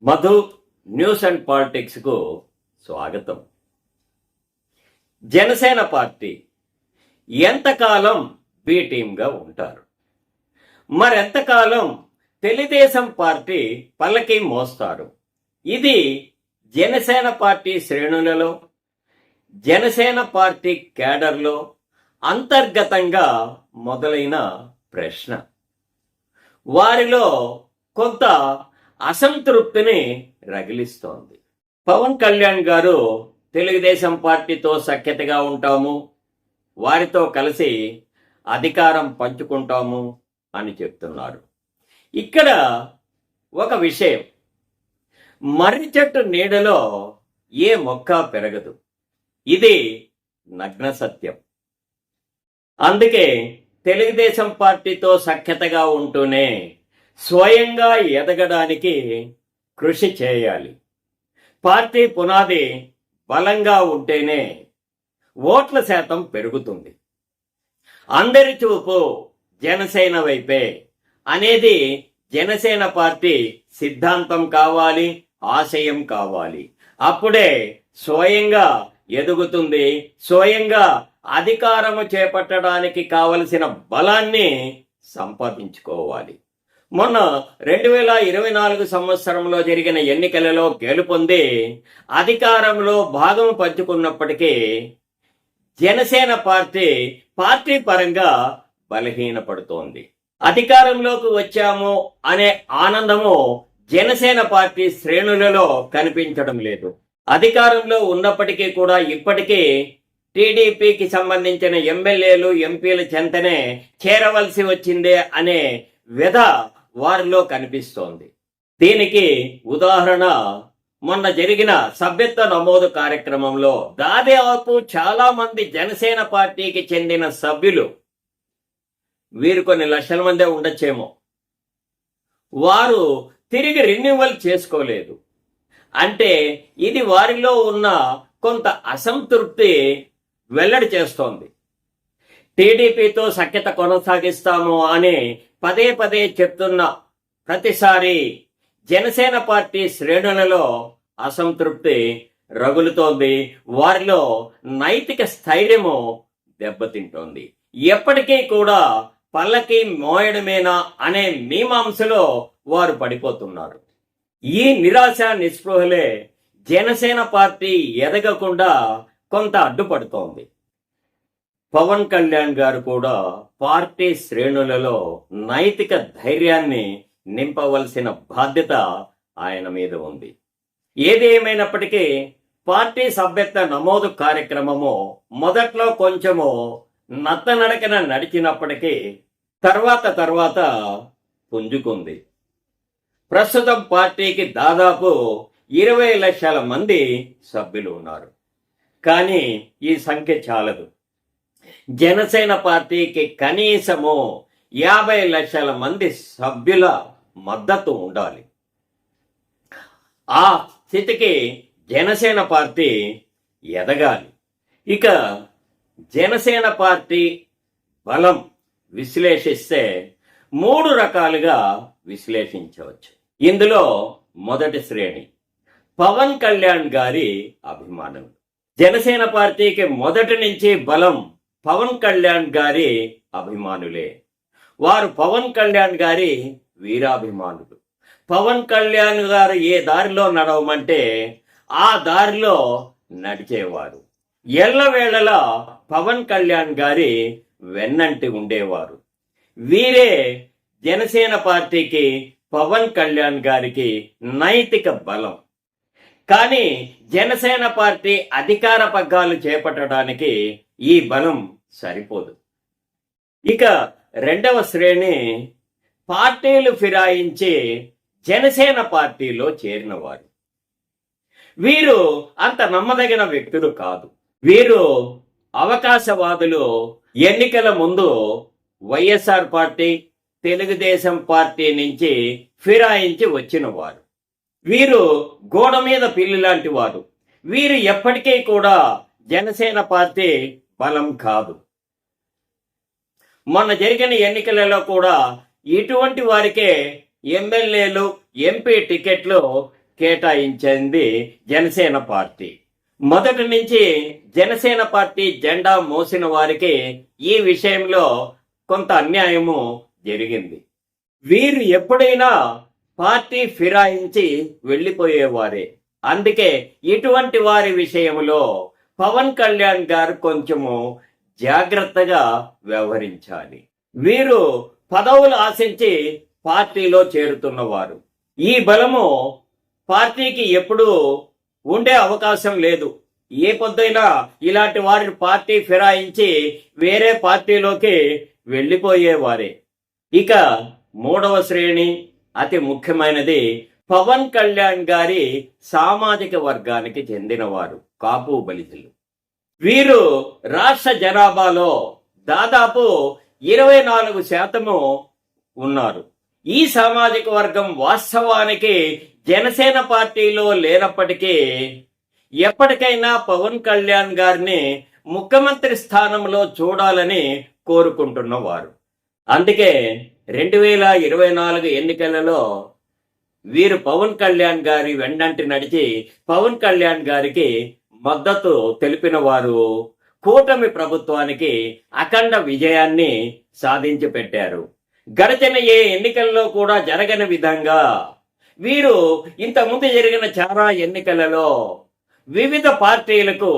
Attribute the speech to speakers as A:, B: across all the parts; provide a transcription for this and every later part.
A: Madhu news and పాలిటిక్స్కు స్వాగతం. Janasena party ఎంతకాలం B టీంగా ఉంటారు, మరెంతకాలం తెలుగుదేశం పార్టీ పల్లకి మోస్తారు? ఇది జనసేన పార్టీ శ్రేణులలో, జనసేన పార్టీ క్యాడర్లో అంతర్గతంగా మొదలైన ప్రశ్న. వారిలో కొంత అసంతృప్తిని రగిలిస్తోంది. పవన్ కళ్యాణ్ గారు తెలుగుదేశం పార్టీతో సఖ్యతగా ఉంటాము, వారితో కలిసి అధికారం పంచుకుంటాము అని చెప్తున్నారు. ఇక్కడ ఒక విషయం, మర్రి చెట్టు నీడలో ఏ మొక్క పెరగదు, ఇది నగ్న సత్యం. అందుకే తెలుగుదేశం పార్టీతో సఖ్యతగా ఉంటూనే స్వయంగా ఎదగడానికి కృషి చేయాలి. పార్టీ పునాది బలంగా ఉంటేనే ఓట్ల శాతం పెరుగుతుంది. అందరి చూపు జనసేన వైపే అనేది జనసేన పార్టీ సిద్ధాంతం కావాలి, ఆశయం కావాలి. అప్పుడే స్వయంగా ఎదుగుతుంది, స్వయంగా అధికారము చేపట్టడానికి కావలసిన బలాన్ని సంపాదించుకోవాలి. మొన్న 2024 సంవత్సరంలో జరిగిన ఎన్నికలలో గెలుపొంది అధికారంలో భాగం పంచుకున్నప్పటికీ జనసేన పార్టీ పరంగా బలహీనపడుతోంది. అధికారంలోకి వచ్చాము అనే ఆనందము జనసేన పార్టీ శ్రేణులలో కనిపించడం లేదు. అధికారంలో ఉన్నప్పటికీ కూడా ఇప్పటికీ టీడీపీకి సంబంధించిన ఎమ్మెల్యేలు, ఎంపీల చెంతనే చేరవలసి వచ్చిందే అనే వ్యధ వారిలో కనిపిస్తోంది. దీనికి ఉదాహరణ మొన్న జరిగిన సభ్యత్వ నమోదు కార్యక్రమంలో దాదాపు చాలా మంది జనసేన పార్టీకి చెందిన సభ్యులు, వీరు కొన్ని లక్షల మందే ఉండొచ్చేమో, వారు తిరిగి రెన్యువల్ చేసుకోలేదు. అంటే ఇది వారిలో ఉన్న కొంత అసంతృప్తి వెల్లడి చేస్తోంది. టీడీపీతో సఖ్యత కొనసాగిస్తాము అని పదే పదే చెప్తున్న ప్రతిసారి జనసేన పార్టీ శ్రేణులలో అసంతృప్తి రగులుతోంది. వారిలో నైతిక స్థైర్యము దెబ్బతింటోంది. ఎప్పటికీ కూడా పల్లకి మోయడమేనా అనే మీమాంసలో వారు పడిపోతున్నారు. ఈ నిరాశ నిస్పృహలే జనసేన పార్టీ ఎదగకుండా కొంత అడ్డుపడుతోంది. పవన్ కళ్యాణ్ గారు కూడా పార్టీ శ్రేణులలో నైతిక ధైర్యాన్ని నింపవలసిన బాధ్యత ఆయన మీద ఉంది. ఏది ఏమైనప్పటికీ పార్టీ సభ్యత్వ నమోదు కార్యక్రమము మొదట్లో కొంచెము నత్తనడకన నడిచినప్పటికీ తర్వాత పుంజుకుంది. ప్రస్తుతం పార్టీకి దాదాపు 20 లక్షల మంది సభ్యులు ఉన్నారు. కానీ ఈ సంఖ్య చాలదు. జనసేన పార్టీకి కనీసము 50 లక్షల మంది సభ్యుల మద్దతు ఉండాలి. ఆ స్థితికి జనసేన పార్టీ ఎదగాలి. ఇక జనసేన పార్టీ బలం విశ్లేషిస్తే 3 రకాలుగా విశ్లేషించవచ్చు. ఇందులో మొదటి శ్రేణి పవన్ కళ్యాణ్ గారి అభిమానులు. జనసేన పార్టీకి మొదటి నుంచి బలం పవన్ కళ్యాణ్ గారి అభిమానులే. వారు పవన్ కళ్యాణ్ గారి వీరాభిమానులు. పవన్ కళ్యాణ్ గారు ఏ దారిలో నడవమంటే ఆ దారిలో నడిచేవారు. ఎల్లవేళలా పవన్ కళ్యాణ్ గారి వెన్నంటి ఉండేవారు. వీరే జనసేన పార్టీకి పవన్ కళ్యాణ్ గారికి నైతిక బలం. కానీ జనసేన పార్టీ అధికార పగ్గాలు చేపట్టడానికి ఈ బలం సరిపోదు. ఇక రెండవ శ్రేణి పార్టీలు ఫిరాయించి జనసేన పార్టీలో చేరిన వారు. వీరు అంత నమ్మదగిన వ్యక్తులు కాదు. వీరు అవకాశవాదులు. ఎన్నికల ముందు వైఎస్ఆర్ పార్టీ, తెలుగుదేశం పార్టీ నుంచి ఫిరాయించి వచ్చిన వారు. వీరు గోడ మీద పిల్లి లాంటి వారు. వీరు ఎప్పటికీ కూడా జనసేన పార్టీ బలం కాదు. మొన్న జరిగిన ఎన్నికలలో కూడా ఇటువంటి వారికే ఎమ్మెల్యేలు, ఎంపీ టికెట్లు కేటాయించింది జనసేన పార్టీ. మొదటి నుంచి జనసేన పార్టీ జెండా మోసిన వారికి ఈ విషయంలో కొంత అన్యాయము జరిగింది. వీరు ఎప్పుడైనా పార్టీ ఫిరాయించి వెళ్ళిపోయేవారే. అందుకే ఇటువంటి వారి విషయంలో పవన్ కళ్యాణ్ గారు కొంచెము జాగ్రత్తగా వ్యవహరించాలి. వీరు పదవులు ఆశించి పార్టీలో చేరుతున్నవారు. ఈ బలము పార్టీకి ఎప్పుడూ ఉండే అవకాశం లేదు. ఏ పొద్దైనా ఇలాంటి వారిని పార్టీ ఫిరాయించి వేరే పార్టీలోకి వెళ్ళిపోయేవారే. ఇక మూడవ శ్రేణి అతి ముఖ్యమైనది పవన్ కళ్యాణ్ గారి సామాజిక వర్గానికి చెందినవారు కాపు బలిజలు. వీరు రాష్ట్ర జనాభాలో దాదాపు 24% ఉన్నారు. ఈ సామాజిక వర్గం వాస్తవానికి జనసేన పార్టీలో లేనప్పటికీ ఎప్పటికైనా పవన్ కళ్యాణ్ గారిని ముఖ్యమంత్రి స్థానంలో చూడాలని కోరుకుంటున్నవారు. అందుకే 2024 ఎన్నికలలో వీరు పవన్ కళ్యాణ్ గారి వెన్నంటి నడిచి పవన్ కళ్యాణ్ గారికి మద్దతు తెలిపిన వారు కూటమి ప్రభుత్వానికి అఖండ విజయాన్ని సాధించి పెట్టారు. గడిచిన ఏ ఎన్నికల్లో కూడా జరగని విధంగా వీరు ఇంతకుముందు జరిగిన చాలా ఎన్నికలలో వివిధ పార్టీలకు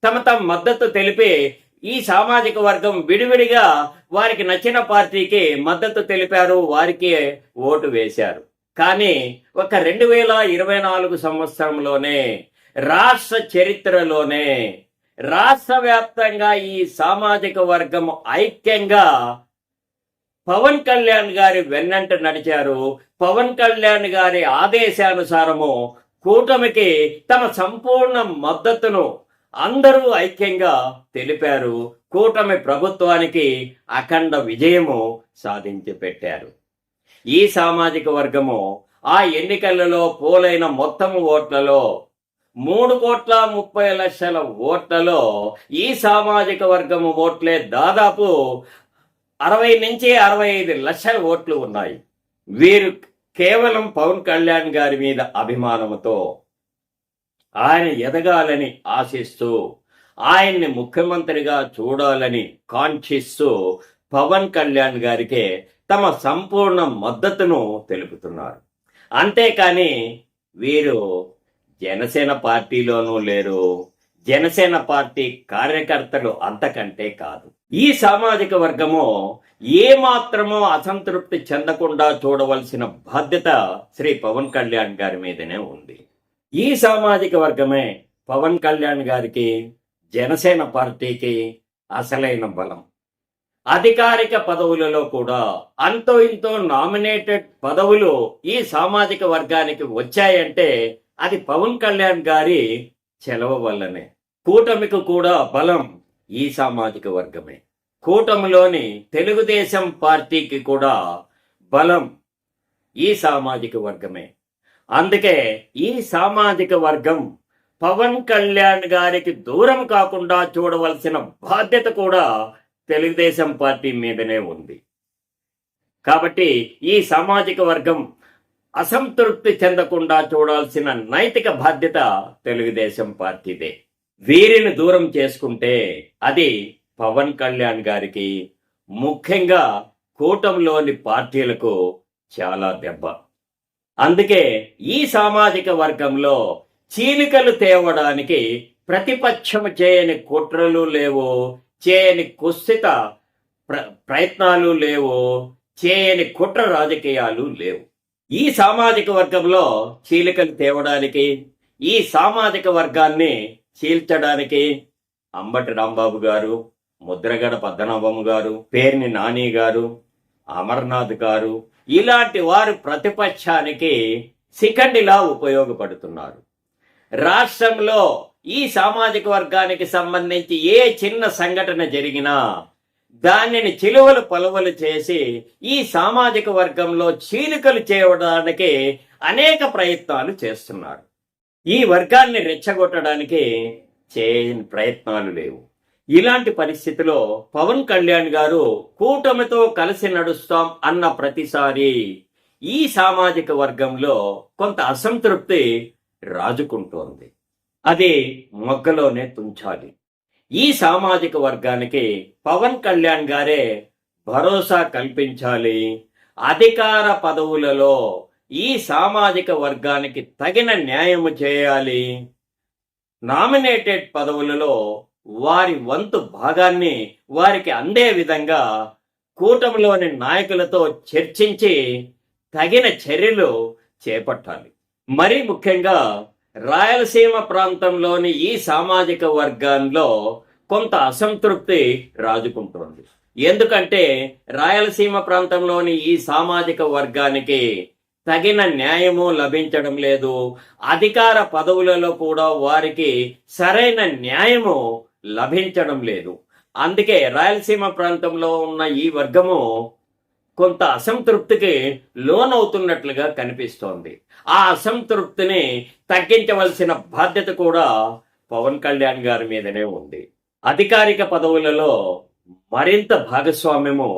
A: తమ మద్దతు తెలిపి ఈ సామాజిక వర్గం విడివిడిగా వారికి నచ్చిన పార్టీకి మద్దతు తెలిపారు, వారికి ఓటు వేశారు. కానీ ఒక 2024 సంవత్సరంలోనే రాష్ట్ర చరిత్రలోనే రాష్ట్ర వ్యాప్తంగా ఈ సామాజిక వర్గం ఐక్యంగా పవన్ కళ్యాణ్ గారి వెన్నంట నడిచారు. పవన్ కళ్యాణ్ గారి ఆదేశానుసారము కూటమికి తమ సంపూర్ణ మద్దతును అందరూ ఐక్యంగా తెలిపారు. కూటమి ప్రభుత్వానికి అఖండ విజయము సాధించి పెట్టారు. ఈ సామాజిక వర్గము ఆ ఎన్నికలలో పోలైన మొత్తం ఓట్లలో 3,30,00,000 ఓట్లలో ఈ సామాజిక వర్గము ఓట్లే దాదాపు 60 నుంచి 65 లక్షల ఓట్లు ఉన్నాయి. వీరు కేవలం పవన్ కళ్యాణ్ గారి మీద అభిమానంతో ఆయన ఎదగాలని ఆశిస్తూ ఆయన్ని ముఖ్యమంత్రిగా చూడాలని కాంక్షిస్తూ పవన్ కళ్యాణ్ గారికి తమ సంపూర్ణ మద్దతును తెలుపుతున్నారు. అంతేకాని వీరు జనసేన పార్టీలోనూ లేరు, జనసేన పార్టీ కార్యకర్తలు అంతకంటే కాదు. ఈ సామాజిక వర్గము ఏమాత్రమో అసంతృప్తి చెందకుండా చూడవలసిన బాధ్యత శ్రీ పవన్ కళ్యాణ్ గారి మీదనే ఉంది. ఈ సామాజిక వర్గమే పవన్ కళ్యాణ్ గారికి, జనసేన పార్టీకి అసలైన బలం. అధికారిక పదవులలో కూడా అంతో ఇంతో నామినేటెడ్ పదవులు ఈ సామాజిక వర్గానికి వచ్చాయంటే అది పవన్ కళ్యాణ్ గారి చెలవ వల్లనే. కూటమికి కూడా బలం ఈ సామాజిక వర్గమే. కూటమిలోని తెలుగుదేశం పార్టీకి కూడా బలం ఈ సామాజిక వర్గమే. అందుకే ఈ సామాజిక వర్గం పవన్ కళ్యాణ్ గారికి దూరం కాకుండా చూడవలసిన బాధ్యత కూడా తెలుగుదేశం పార్టీ మీదనే ఉంది. కాబట్టి ఈ సామాజిక వర్గం అసంతృప్తి చెందకుండా చూడాల్సిన నైతిక బాధ్యత తెలుగుదేశం పార్టీదే. వీరిని దూరం చేసుకుంటే అది పవన్ కళ్యాణ్ గారికి, ముఖ్యంగా కూటమిలోని పార్టీలకు చాలా దెబ్బ. అందుకే ఈ సామాజిక వర్గంలో చీలికలు తేవడానికి ప్రతిపక్షం చేయని కుట్రలు లేవు, చేయని కుత్సిత ప్రయత్నాలు లేవు, చేయని కుట్ర రాజకీయాలు లేవు. ఈ సామాజిక వర్గంలో చీలికలు తేవడానికి, ఈ సామాజిక వర్గాన్ని చీల్చడానికి అంబటి రాంబాబు గారు, ముద్రగడ పద్మనాభం గారు, పేర్ని నాని గారు, అమర్నాథ్ గారు ఇలాంటి వారు ప్రతిపక్షానికి శిఖండిలా ఉపయోగపడుతున్నారు. రాష్ట్రంలో ఈ సామాజిక వర్గానికి సంబంధించి ఏ చిన్న సంఘటన జరిగినా దానిని చిలువలు పలువలు చేసి ఈ సామాజిక వర్గంలో చీలికలు చేయడానికి అనేక ప్రయత్నాలు చేస్తున్నారు. ఈ వర్గాన్ని రెచ్చగొట్టడానికి చేయని ప్రయత్నాలు లేవు. ఇలాంటి పరిస్థితిలో పవన్ కళ్యాణ్ గారు కూటమితో కలిసి నడుస్తాం అన్న ప్రతిసారి ఈ సామాజిక వర్గంలో కొంత అసంతృప్తి రాజుకుంటోంది. అది మొగ్గలోనే తుంచాలి. ఈ సామాజిక వర్గానికి పవన్ కళ్యాణ్ గారే భరోసా కల్పించాలి. అధికార పదవులలో ఈ సామాజిక వర్గానికి తగిన న్యాయము చేయాలి. నామినేటెడ్ పదవులలో వారి వంతు భాగాన్ని వారికి అందే విధంగా కూటమిలోని నాయకులతో చర్చించి తగిన చర్యలు చేపట్టాలి. మరీ ముఖ్యంగా రాయలసీమ ప్రాంతంలోని ఈ సామాజిక వర్గాల్లో కొంత అసంతృప్తి రాజుకుంటోంది. ఎందుకంటే రాయలసీమ ప్రాంతంలోని ఈ సామాజిక వర్గానికి తగిన న్యాయము లభించడం లేదు. అధికార పదవులలో కూడా వారికి సరైన న్యాయము లభించడం లేదు. అందుకే రాయలసీమ ప్రాంతంలో ఉన్న ఈ వర్గము కొంత అసంతృప్తికి లోనవుతున్నట్లుగా కనిపిస్తోంది. ఆ అసంతృప్తిని తగ్గించవలసిన బాధ్యత కూడా పవన్ కళ్యాణ్ గారి మీదనే ఉంది. అధికారిక పదవులలో మరింత భాగస్వామ్యము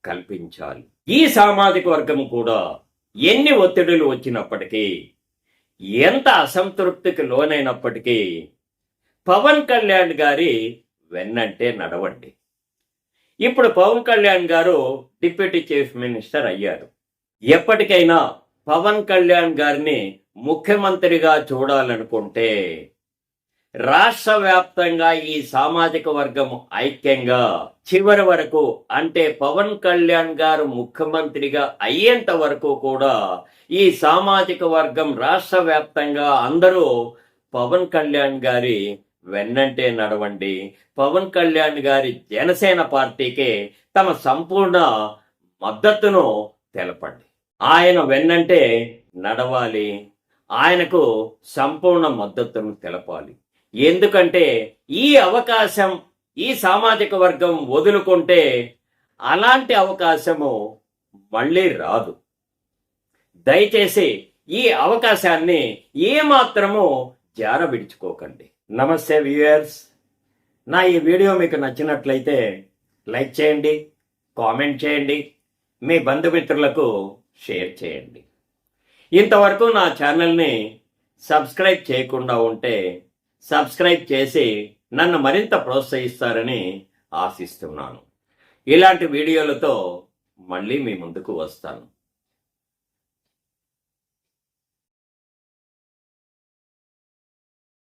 A: కల్పించాలి. ఈ సామాజిక వర్గం కూడా ఎన్ని ఒత్తిడులు వచ్చినప్పటికీ, ఎంత అసంతృప్తికి లోనైనప్పటికీ పవన్ కళ్యాణ్ గారి వెన్నంటే నడవండి. ఇప్పుడు పవన్ కళ్యాణ్ గారు డిప్యూటీ చీఫ్ మినిస్టర్ అయ్యారు. ఎప్పటికైనా పవన్ కళ్యాణ్ గారిని ముఖ్యమంత్రిగా చూడాలనుకుంటే రాష్ట్ర వ్యాప్తంగా ఈ సామాజిక వర్గం ఐక్యంగా చివరి వరకు, అంటే పవన్ కళ్యాణ్ గారు ముఖ్యమంత్రిగా అయ్యేంత వరకు కూడా ఈ సామాజిక వర్గం రాష్ట్ర వ్యాప్తంగా అందరూ పవన్ కళ్యాణ్ గారి వెన్నంటే నడవండి. పవన్ కళ్యాణ్ గారి జనసేన పార్టీకి తమ సంపూర్ణ మద్దతును తెలపండి. ఆయన వెన్నంటే నడవాలి. ఆయనకు సంపూర్ణ మద్దతును తెలపాలి. ఎందుకంటే ఈ అవకాశం ఈ సామాజిక వర్గం వదులుకుంటే అలాంటి అవకాశము మళ్ళీ రాదు. దయచేసి ఈ అవకాశాన్ని ఏమాత్రము జార విడుచుకోకండి. నమస్తే వ్యూయర్స్, నా ఈ వీడియో మీకు నచ్చినట్లయితే లైక్ చేయండి, కామెంట్ చేయండి, మీ బంధుమిత్రులకు షేర్ చేయండి. ఇంతవరకు నా ఛానల్ని సబ్స్క్రైబ్ చేయకుండా ఉంటే సబ్స్క్రైబ్ చేసి నన్ను మరింత ప్రోత్సహిస్తారని ఆశిస్తున్నాను. ఇలాంటి వీడియోలతో మళ్ళీ మీ ముందుకు వస్తాను.